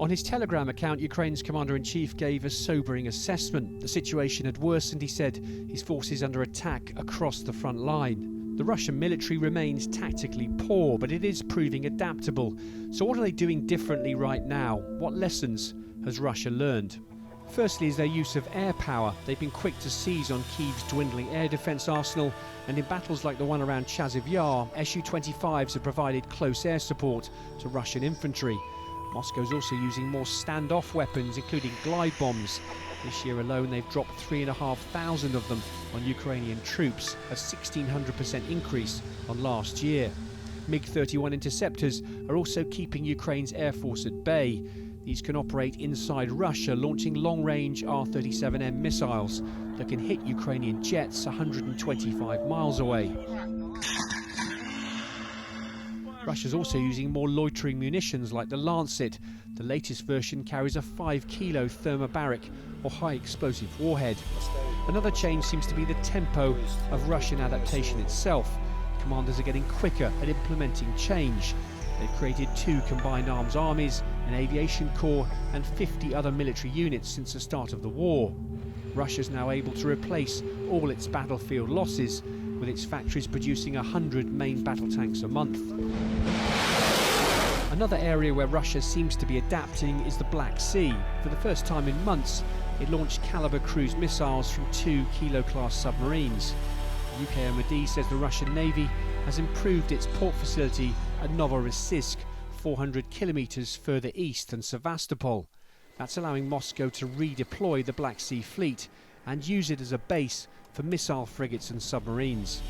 On his Telegram account, Ukraine's commander-in-chief gave a sobering assessment. The situation had worsened, he said, his forces under attack across the front line. The Russian military remains tactically poor, but it is proving adaptable. So what are they doing differently right now? What lessons has Russia learned? Firstly is their use of air power. They've been quick to seize on Kyiv's dwindling air defence arsenal, and in battles like the one around Chasiv Yar, Su-25s have provided close air support to Russian infantry. Moscow's also using more standoff weapons, including glide bombs. This year alone, they've dropped 3,500 of them on Ukrainian troops, a 1,600% increase on last year. MiG-31 interceptors are also keeping Ukraine's air force at bay. These can operate inside Russia, launching long-range R-37M missiles that can hit Ukrainian jets 125 miles away. Russia's also using more loitering munitions like the Lancet. The latest version carries a 5-kilo thermobaric or high-explosive warhead. Another change seems to be the tempo of Russian adaptation itself. Commanders are getting quicker at implementing change. They've created 2 combined arms armies, an aviation corps and 50 other military units since the start of the war. Russia's now able to replace all its battlefield losses, with its factories producing 100 main battle tanks a month. Another area where Russia seems to be adapting is the Black Sea. For the first time in months, it launched Caliber cruise missiles from 2 Kilo-class submarines. The UK MOD says the Russian Navy has improved its port facility at Novorossiysk, 400 kilometres further east than Sevastopol. That's allowing Moscow to redeploy the Black Sea Fleet and use it as a base for missile frigates and submarines.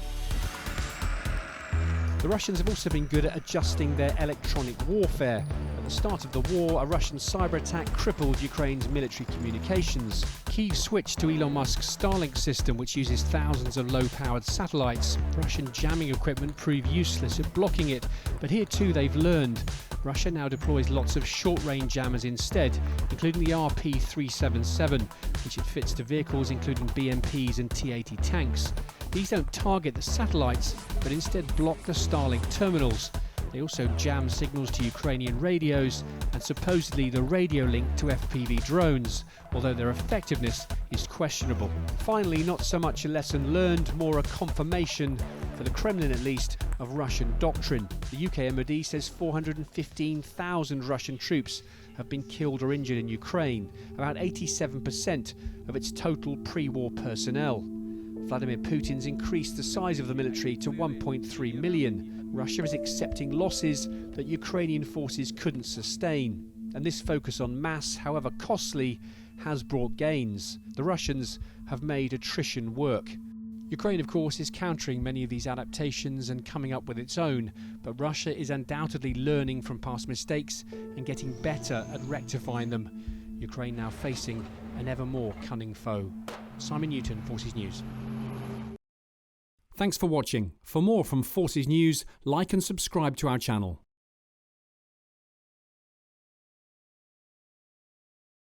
The Russians have also been good at adjusting their electronic warfare. At the start of the war, a Russian cyber attack crippled Ukraine's military communications. Kyiv switched to Elon Musk's Starlink system, which uses thousands of low-powered satellites. Russian jamming equipment proved useless at blocking it, but here too they've learned. Russia now deploys lots of short-range jammers instead, including the RP-377, which it fits to vehicles including BMPs and T-80 tanks. These don't target the satellites, but instead block the Starlink terminals. They also jam signals to Ukrainian radios and supposedly the radio link to FPV drones, although their effectiveness is questionable. Finally, not so much a lesson learned, more a confirmation, for the Kremlin at least, of Russian doctrine. The UK MOD says 415,000 Russian troops have been killed or injured in Ukraine, about 87% of its total pre-war personnel. Vladimir Putin's increased the size of the military to 1.3 million. Russia is accepting losses that Ukrainian forces couldn't sustain. And this focus on mass, however costly, has brought gains. The Russians have made attrition work. Ukraine, of course, is countering many of these adaptations and coming up with its own, but Russia is undoubtedly learning from past mistakes and getting better at rectifying them. Ukraine now facing an ever more cunning foe. Simon Newton, Forces News. Thanks for watching. For more from Forces News, like and subscribe to our channel.